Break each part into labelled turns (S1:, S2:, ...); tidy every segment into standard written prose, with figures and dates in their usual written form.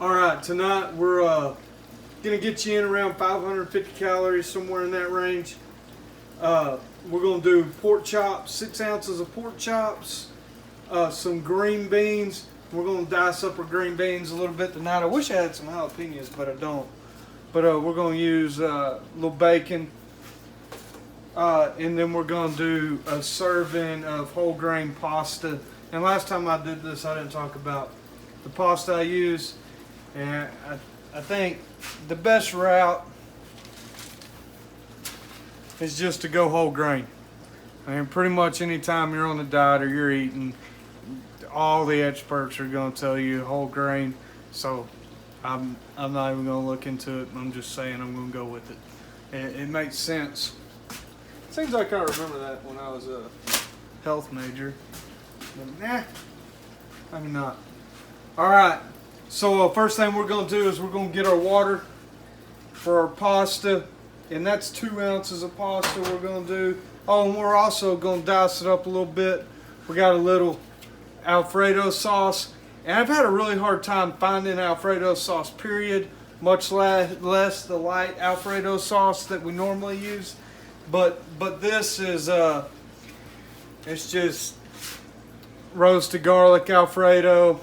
S1: Alright, tonight we're going to get you in around 550 calories, somewhere in that range. We're going to do pork chops, 6 ounces of pork chops, some green beans. We're going to dice up our green beans a little bit tonight. I wish I had some jalapenos, but I don't. But we're going to use a little bacon. And then we're going to do a serving of whole grain pasta. And last time I did this, I didn't talk about the pasta I use. And I think the best route is just to go whole grain. I mean, pretty much anytime you're on a diet or you're eating, all the experts are going to tell you whole grain. So I'm not even going to look into it. I'm just saying I'm going to go with it. It makes sense. Seems like I remember that when I was a health major. But nah, I'm not. All right. So first thing we're going to do is we're going to get our water for our pasta, and that's 2 ounces of pasta we're going to do. Oh, and we're also going to dice it up a little bit. We got a little Alfredo sauce, and I've had a really hard time finding Alfredo sauce, period, much less the light Alfredo sauce that we normally use. But this is it's just roasted garlic Alfredo.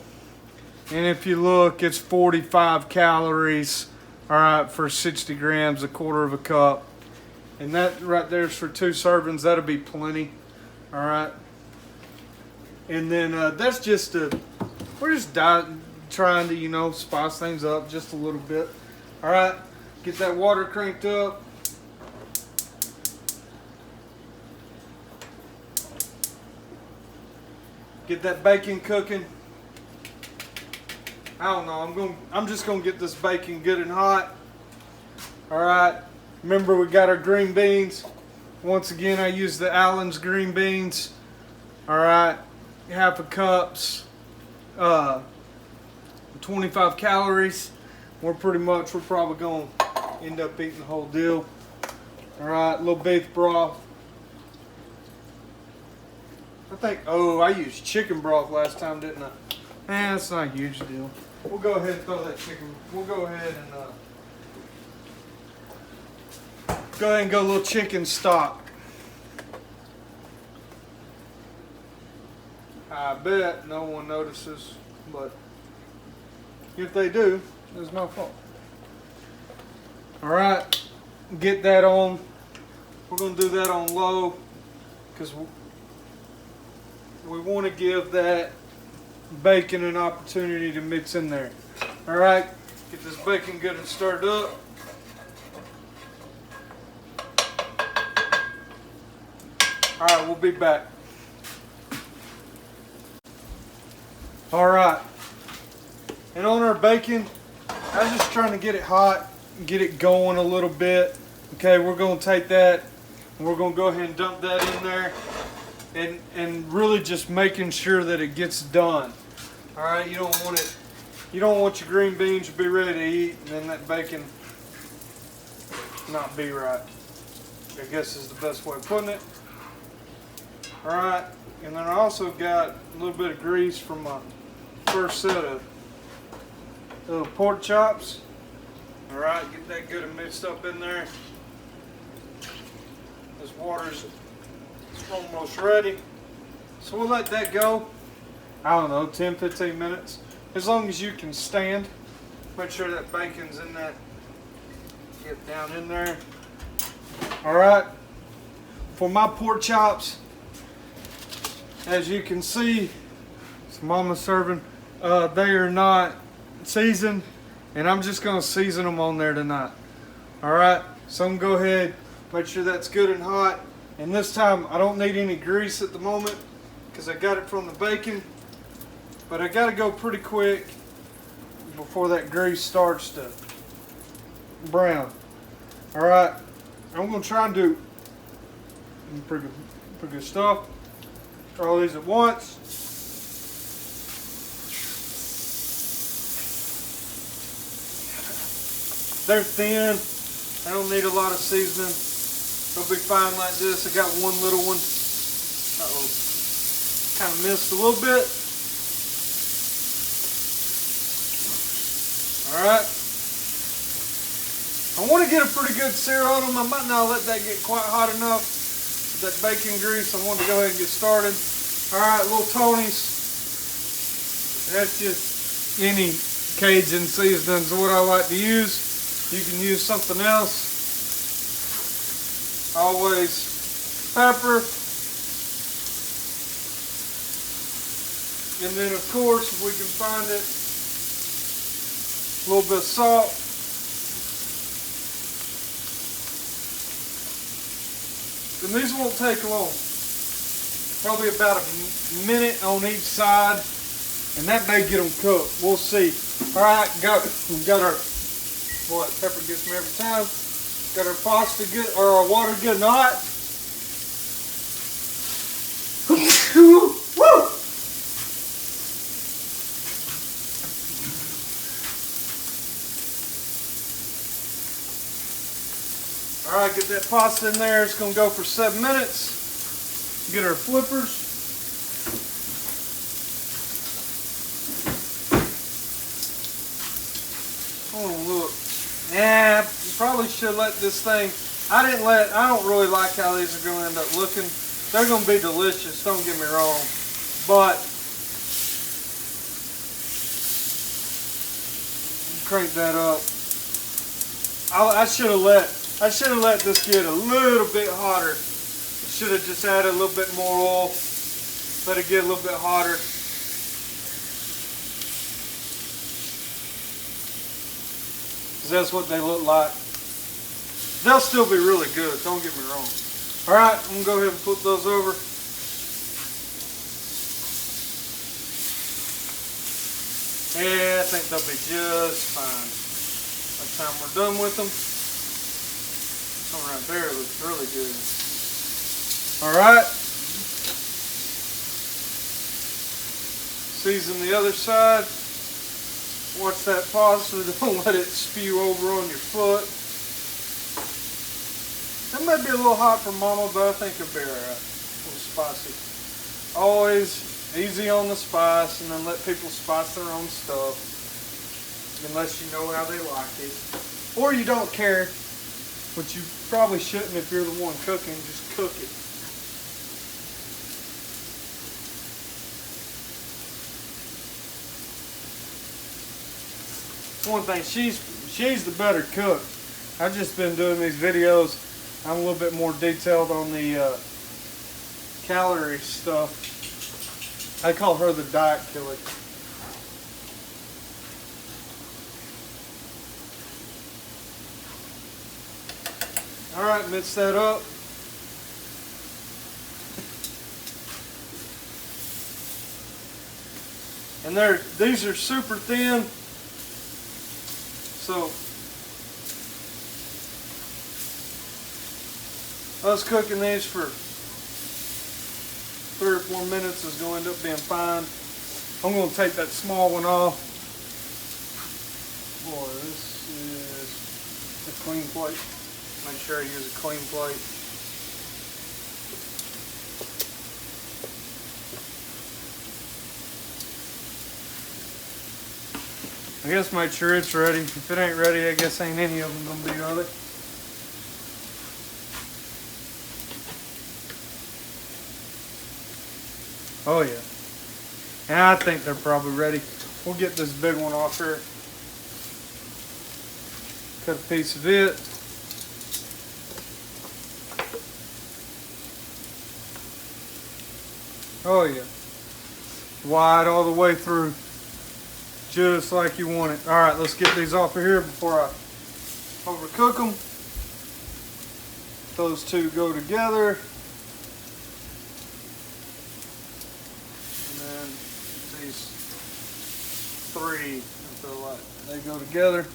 S1: And if you look, it's 45 calories, all right, for 60 grams, a quarter of a cup. And that right there is for 2 servings. That'll be plenty, all right. And then that's just we're just trying to, you know, spice things up just a little bit. All right, get that water cranked up. Get that bacon cooking. I don't know. I'm just gonna get this bacon good and hot. All right. Remember, we got our green beans. Once again, I use the Allen's green beans. All right, half a cup's 25 calories. We're probably gonna end up eating the whole deal. All right, a little beef broth. I used chicken broth last time, didn't I? That's not a huge deal. We'll go ahead and throw that chicken. We'll go ahead and go a little chicken stock. I bet no one notices, but if they do, it's my fault. All right, get that on. We're gonna do that on low because we want to give that bacon an opportunity to mix in there. All right, get this bacon good and stirred up. All right, we'll be back. All right, and on our bacon, I was just trying to get it hot, get it going a little bit. Okay, we're gonna take that and we're gonna go ahead and dump that in there. And really just making sure that it gets done. All right, you don't want your green beans to be ready to eat and then that bacon not be right, I guess is the best way of putting it. All right, and then I also got a little bit of grease from my first set of little pork chops. All right, get that good and mixed up in there. This water's almost ready. So we'll let that go, I don't know, 10-15 minutes. As long as you can stand. Make sure that bacon's in that. Get down in there. Alright. For my pork chops, as you can see, it's Mama's serving. They are not seasoned, and I'm just going to season them on there tonight. Alright, so I'm going to go ahead, make sure that's good and hot. And this time I don't need any grease at the moment because I got it from the bacon. But I got to go pretty quick before that grease starts to brown. All right, I'm going to try and do pretty good stuff. Try all these at once. They're thin. I don't need a lot of seasoning. It'll be fine like this. I got one little one. Uh-oh. Kind of missed a little bit. Alright. I want to get a pretty good sear on them. I might not let that get quite hot enough. That bacon grease, I wanted to go ahead and get started. Alright, little Tony's. That's just any Cajun seasonings what I like to use. You can use something else. Always pepper. And then of course, if we can find it, a little bit of salt. And these won't take long. Probably about a minute on each side. And that may get them cooked. We'll see. Alright, we've got our, boy, pepper gets me every time. Got our pasta good, or our water good and hot. Woo! Alright, get that pasta in there. It's going to go for 7 minutes. Get our flippers. Oh, look. Yeah, you probably should let this thing. I don't really like how these are going to end up looking. They're going to be delicious, don't get me wrong. But, crank that up. I should have let this get a little bit hotter. Should have just added a little bit more oil. Let it get a little bit hotter. Because that's what they look like. They'll still be really good, don't get me wrong. Alright, I'm going to go ahead and put those over. Yeah, I think they'll be just fine. By the time we're done with them. That one right there looks really good. Alright. Season the other side. Watch that pasta, don't let it spew over on your foot. That might be a little hot for Mama, but I think it'll be alright. A little spicy. Always easy on the spice, and then let people spice their own stuff. Unless you know how they like it. Or you don't care, which you probably shouldn't if you're the one cooking, just cook it. One thing, she's the better cook. I've just been doing these videos. I'm a little bit more detailed on the calorie stuff. I call her the diet killer. Alright, mix that up. And these are super thin. So, us cooking these for 3 or 4 minutes is going to end up being fine. I'm going to take that small one off. Boy, this is a clean plate. Make sure I use a clean plate. I guess make sure it's ready. If it ain't ready, I guess ain't any of them gonna be, are they? Oh yeah. And I think they're probably ready. We'll get this big one off here. Cut a piece of it. Oh yeah. Wide all the way through. Just like you want it. Alright, let's get these off of here before I overcook them. Those two go together. And then these three, I feel like they go together.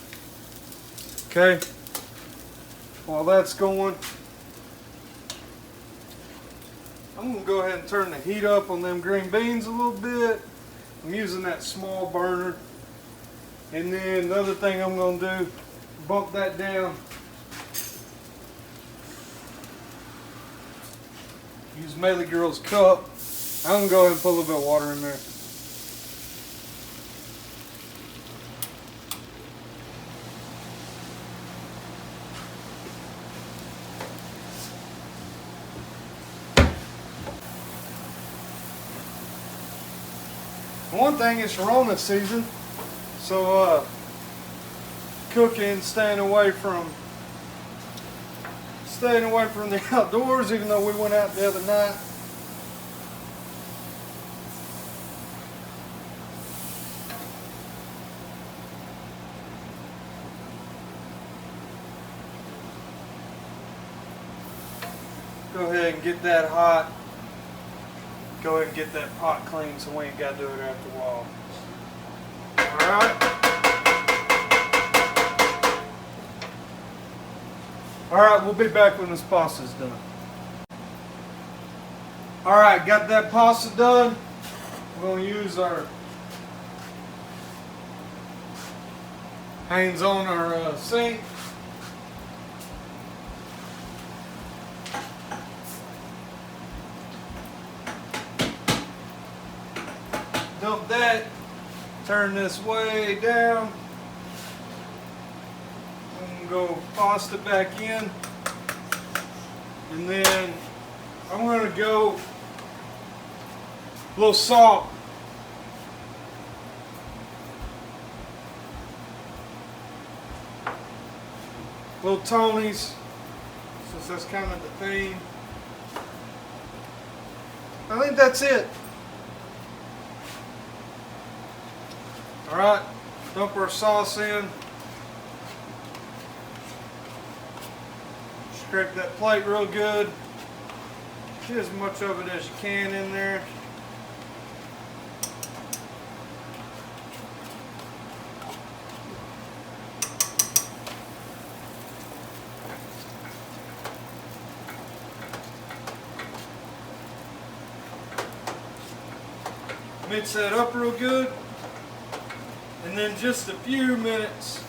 S1: Okay. While that's going, I'm going to go ahead and turn the heat up on them green beans a little bit. I'm using that small burner. And then the other thing I'm going to do, bump that down. Use Melee Girl's cup. I'm going to go ahead and put a little bit of water in there. One thing, it's Rona season, so cooking, staying away from the outdoors, even though we went out the other night. Go ahead and get that hot. Go ahead and get that pot clean so we ain't got to do it after a while. Alright, we'll be back when this pasta's done. Alright, got that pasta done. We're going to use our hands on our sink. Dump that, turn this way down. I'm going to go pasta back in. And then I'm going to go a little salt. Little Tony's, since that's kind of the theme. I think that's it. Alright, dump our sauce in. Scrape that plate real good. Get as much of it as you can in there. Mix that up real good. And then just a few minutes,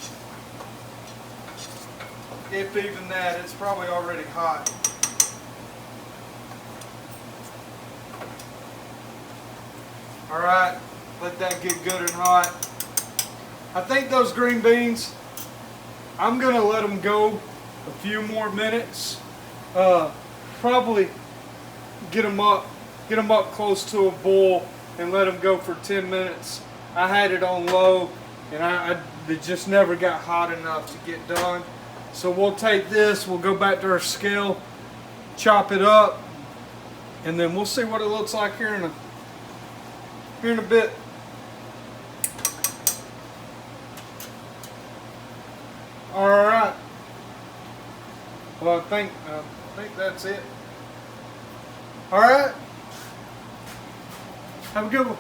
S1: if even that, it's probably already hot. Alright, let that get good and hot. I think those green beans, I'm going to let them go a few more minutes. Probably get them up close to a boil and let them go for 10 minutes. I had it on low, and it just never got hot enough to get done. So we'll take this, we'll go back to our scale, chop it up, and then we'll see what it looks like here in a bit. All right. Well, I think that's it. All right. Have a good one.